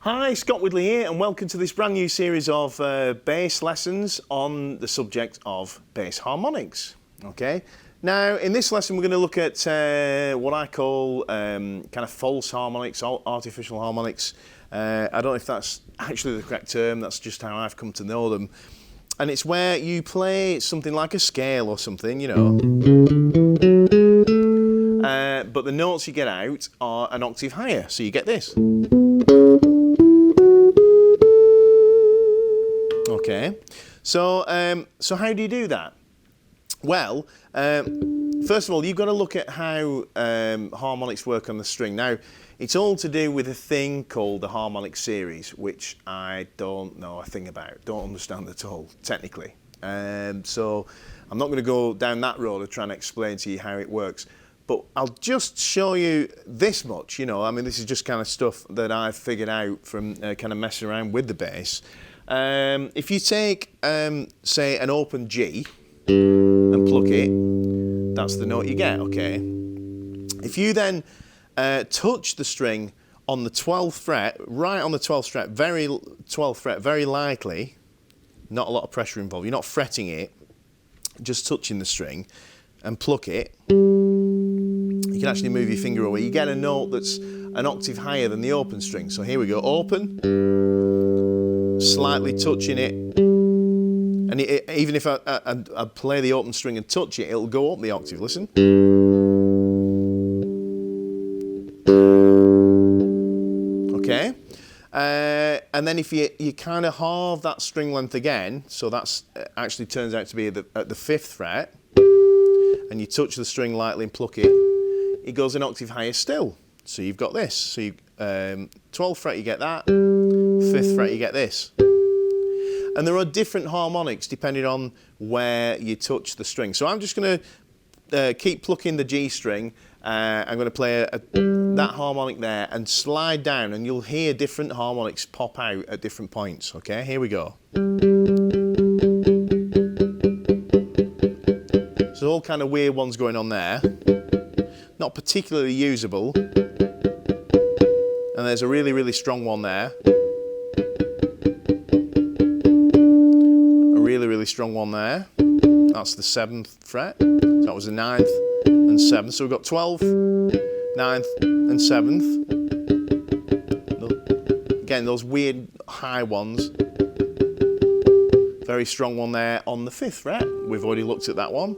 Hi, Scott Whitley here, and welcome to this brand new series of bass lessons on the subject of bass harmonics. Okay, now in this lesson we're going to look at what I call kind of false harmonics, artificial harmonics. I don't know if that's actually the correct term, that's just how I've come to know them. And it's where you play something like a scale or something, you know, but the notes you get out are an octave higher, so you get this. Okay, so how do you do that? Well, first of all, you've got to look at how harmonics work on the string. Now, it's all to do with a thing called the harmonic series, which I don't know a thing about, don't understand at all, technically. So I'm not going to go down that road of trying to explain to you how it works. But I'll just show you this much, you know, I mean, this is just kind of stuff that I've figured out from kind of messing around with the bass. If you take, say, an open G and pluck it, that's the note you get, okay? If you then touch the string on the 12th fret, right on the 12th fret, very lightly, not a lot of pressure involved, you're not fretting it, just touching the string, and pluck it, you can actually move your finger away. You get a note that's an octave higher than the open string. So here we go, open, slightly touching it, and even if I play the open string and touch it, it'll go up the octave, listen. Okay, and then if you kind of halve that string length again, so that's actually turns out to be at the 5th fret, and you touch the string lightly and pluck it, it goes an octave higher still. So you've got this. So you, 12th fret you get that, 5th fret you get this. And there are different harmonics depending on where you touch the string. So I'm just going to keep plucking the G string. I'm going to play that harmonic there and slide down, and you'll hear different harmonics pop out at different points. Okay, here we go. So all kind of weird ones going on there. Not particularly usable. And there's a really, really strong one there. A really, really strong one there. That's the 7th fret. So that was the 9th and 7th. So we've got 12th, 9th and 7th. Again, those weird high ones. Very strong one there on the 5th fret. We've already looked at that one.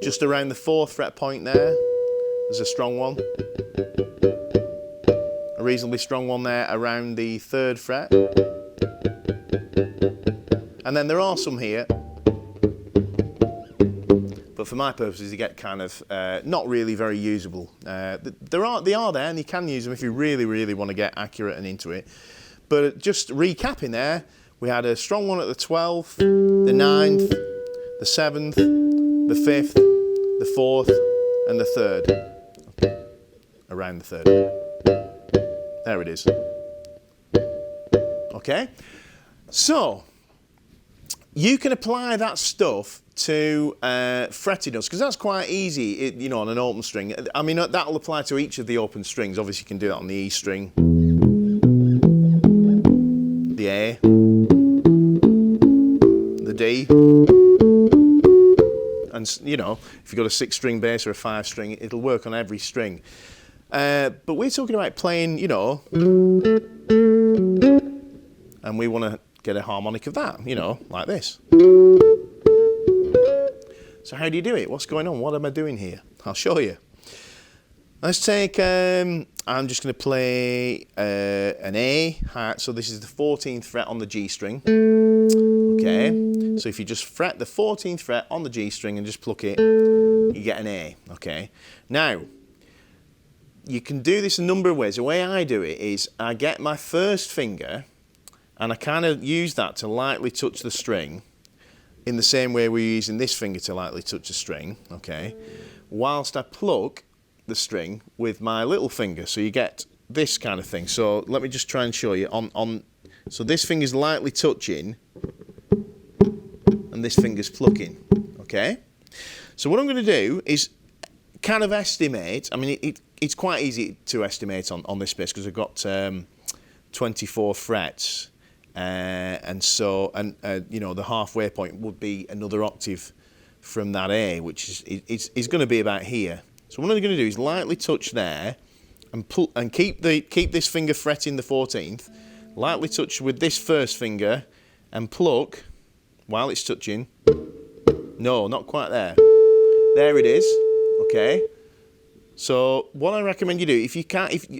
Just around the 4th fret point there, there's a strong one. A reasonably strong one there around the 3rd fret. And then there are some here, but for my purposes they get kind of not really very usable. They are there, and you can use them if you really, really want to get accurate and into it. But just recapping there, we had a strong one at the 12th, the 9th, the 7th, the 5th, the 4th and the 3rd. Okay. Around the 3rd. There it is. Okay, so you can apply that stuff to fretted notes, because that's quite easy, you know, on an open string. I mean, that'll apply to each of the open strings. Obviously you can do that on the E string, the A, the D. And, you know, if you've got a 6-string bass or a 5-string, it'll work on every string. But we're talking about playing, you know, and we want to get a harmonic of that, you know, like this. So how do you do it? What's going on? What am I doing here? I'll show you. Let's take, I'm just going to play an A. So this is the 14th fret on the G string. Okay, so if you just fret the 14th fret on the G string and just pluck it, you get an A, okay? Now, you can do this a number of ways. The way I do it is I get my first finger and I kind of use that to lightly touch the string in the same way we're using this finger to lightly touch the string, okay? Whilst I pluck the string with my little finger, so you get this kind of thing. So let me just try and show you. So this finger's lightly touching, and this finger's plucking, okay? So what I'm going to do is kind of estimate, I mean, it's quite easy to estimate on this bass because I've got 24 frets, and so you know, the halfway point would be another octave from that A, which is going to be about here. So what I'm going to do is lightly touch there, and keep this finger fretting the 14th. Lightly touch with this first finger, and pluck while it's touching. No, not quite there. There it is. Okay. So what I recommend you do, if you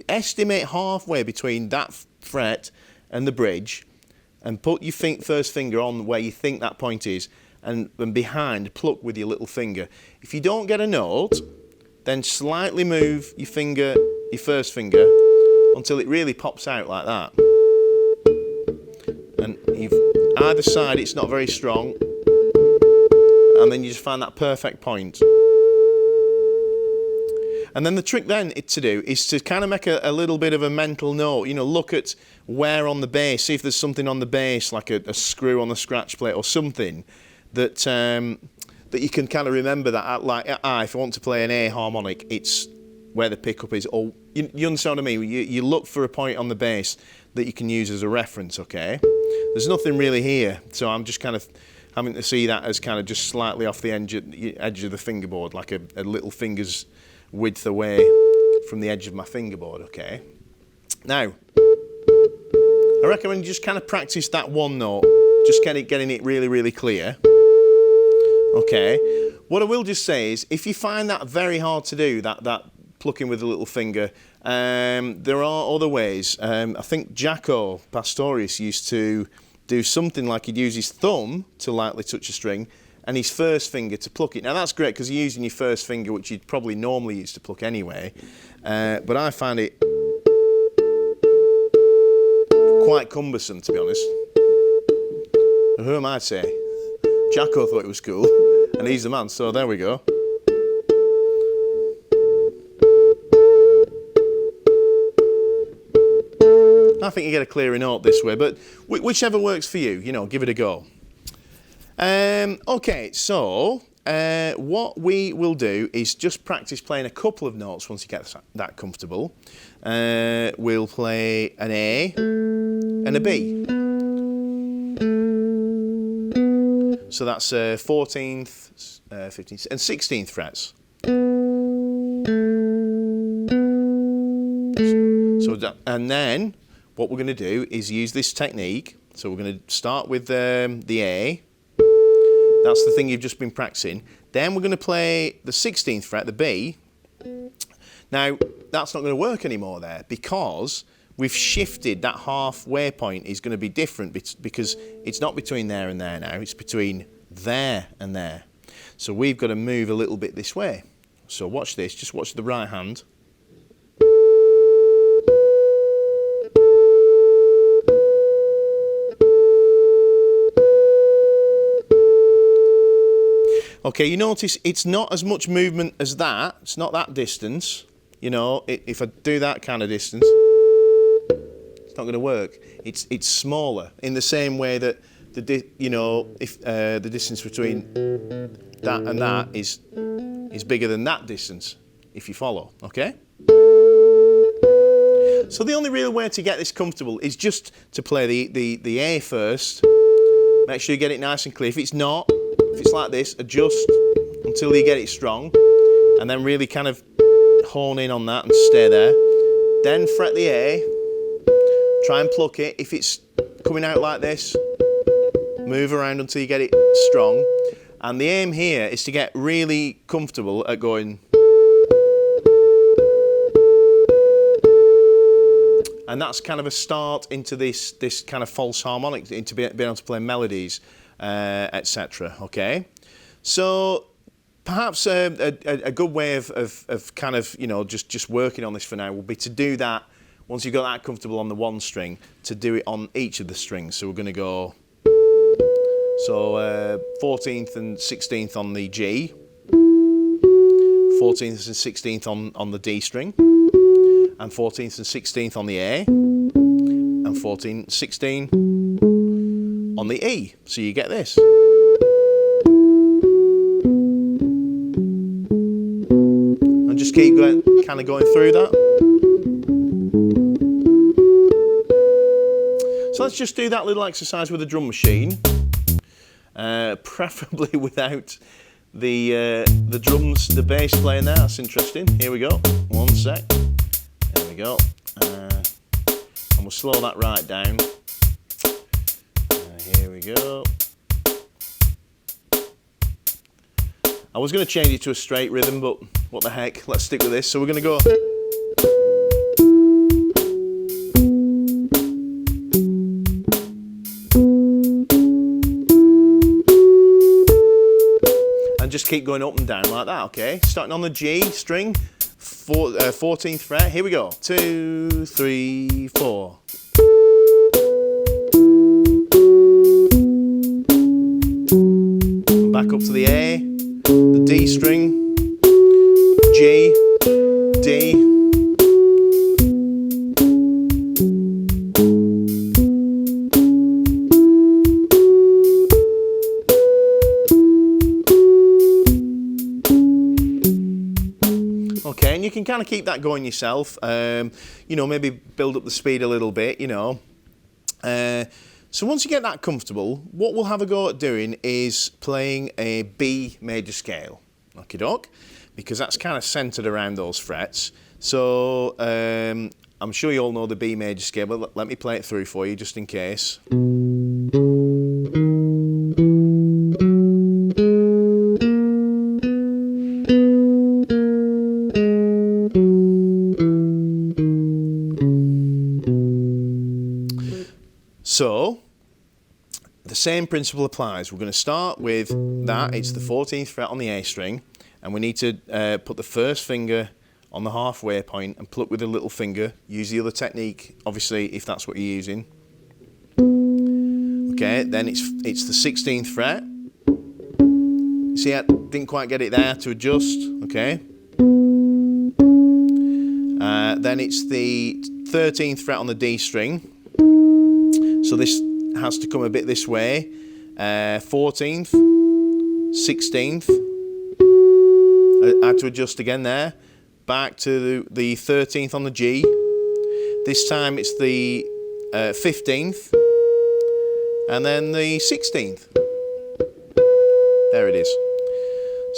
estimate halfway between that fret and the bridge, and put your first finger on where you think that point is, and behind, pluck with your little finger. If you don't get a note, then slightly move your first finger, until it really pops out like that. And either side, it's not very strong, and then you just find that perfect point. And then the trick then to do is to kind of make a little bit of a mental note. You know, look at where on the bass, see if there's something on the bass, like a screw on the scratch plate or something that that you can kind of remember that. Like, if I want to play an A harmonic, it's where the pickup is. Or you understand what I mean? You look for a point on the bass that you can use as a reference. Okay, there's nothing really here, so I'm just kind of having to see that as kind of just slightly off the edge of the fingerboard, like a little finger's width away from the edge of my fingerboard. Okay, now I recommend you just kind of practice that one note, just getting it really clear. Okay, what I will just say is, if you find that very hard to do, that plucking with the little finger, there are other ways. I think Jaco Pastorius used to do something like he'd use his thumb to lightly touch a string and his first finger to pluck it. Now that's great because you're using your first finger, which you'd probably normally use to pluck anyway, but I find it quite cumbersome, to be honest. Who am I to say? Jaco thought it was cool, and he's the man, so there we go. I think you get a clearer note this way, but whichever works for you, you know, give it a go. Okay, so what we will do is just practice playing a couple of notes once you get that comfortable. We'll play an A and a B. So that's 14th, 15th and 16th frets. And then what we're going to do is use this technique. So we're going to start with the A. That's the thing you've just been practicing. Then we're going to play the 16th fret, the B. Now, that's not going to work anymore there because we've shifted. That halfway point is going to be different because it's not between there and there now. It's between there and there. So we've got to move a little bit this way. So watch this. Just watch the right hand. Okay, you notice it's not as much movement as that. It's not that distance. You know, if I do that kind of distance, it's not going to work. It's smaller in the same way that the distance between that and that is bigger than that distance, if you follow. Okay. So the only real way to get this comfortable is just to play the A first. Make sure you get it nice and clear. If it's not, if it's like this, adjust until you get it strong, and then really kind of hone in on that and stay there. Then fret the A, try and pluck it. If it's coming out like this, move around until you get it strong. And the aim here is to get really comfortable at going. And that's kind of a start into this kind of false harmonic, into being able to play melodies, etc. Okay, so perhaps a good way of kind of, you know, just working on this for now will be to do that once you've got that comfortable on the one string, to do it on each of the strings. So we're going to go 14th and 16th on the G, 14th and 16th on the D string, and 14th and 16th on the A, and 14th, 16 on the E. So you get this. And just keep going, kind of going through that. So let's just do that little exercise with the drum machine, preferably without the drums, the bass playing there. That's interesting. Here we go. 1 sec. There we go. And we'll slow that right down. Here we go. I was going to change it to a straight rhythm, but what the heck, let's stick with this. So we're going to go. And just keep going up and down like that, okay? Starting on the G string, 14th fret. Here we go. 2, 3, 4. And back up to the A. The D string, G, D, okay, and you can kind of keep that going yourself, you know, maybe build up the speed a little bit, you know. So once you get that comfortable, what we'll have a go at doing is playing a B major scale, okie doke, because that's kind of centered around those frets. So I'm sure you all know the B major scale, but let me play it through for you just in case. So, the same principle applies. We're going to start with that. It's the 14th fret on the A string, and we need to put the first finger on the halfway point and pluck with the little finger. Use the other technique, obviously, if that's what you're using. Okay, then it's the 16th fret. See, I didn't quite get it there to adjust. Okay. Then it's the 13th fret on the D string. So this has to come a bit this way. 14th, 16th. I had to adjust again there. Back to the 13th on the G. This time it's the 15th. And then the 16th. There it is.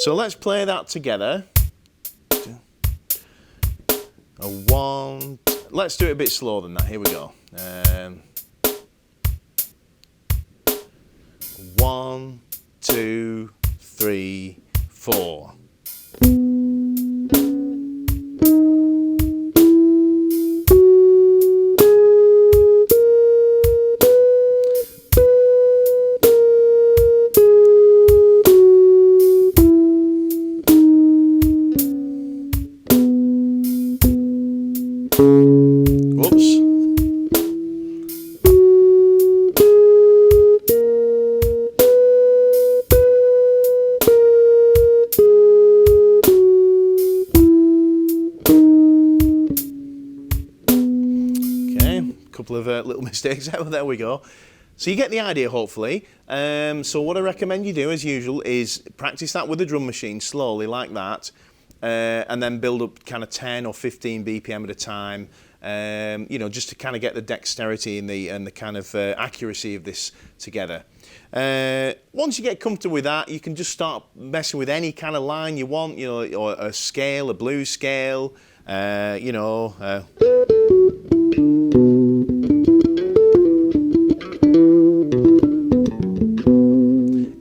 So let's play that together. A 1. Let's do it a bit slower than that. Here we go. 1, 2, 3, 4. Of little mistakes out. There we go. So you get the idea, hopefully. So what I recommend you do, as usual, is practice that with the drum machine slowly, like that, and then build up kind of 10 or 15 BPM at a time. You know, just to kind of get the dexterity and the kind of accuracy of this together. Once you get comfortable with that, you can just start messing with any kind of line you want. You know, or a scale, a blues scale. You know.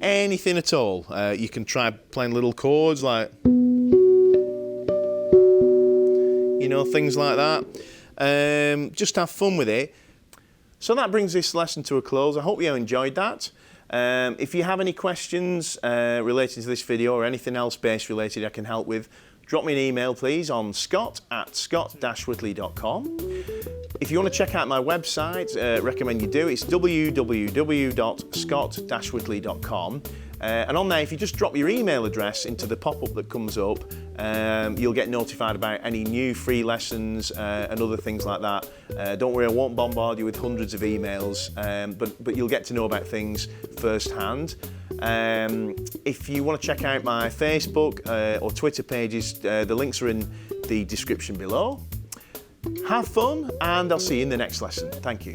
Anything at all. You can try playing little chords like, you know, things like that. Just have fun with it. So that brings this lesson to a close. I hope you enjoyed that. If you have any questions related to this video or anything else bass related I can help with, drop me an email please on scott@scott-whitley.com. If you want to check out my website, recommend you do. It's www.scott-whitley.com. And on there, if you just drop your email address into the pop-up that comes up, you'll get notified about any new free lessons and other things like that. Don't worry, I won't bombard you with hundreds of emails, but you'll get to know about things firsthand. If you want to check out my Facebook or Twitter pages, the links are in the description below. Have fun, and I'll see you in the next lesson. Thank you.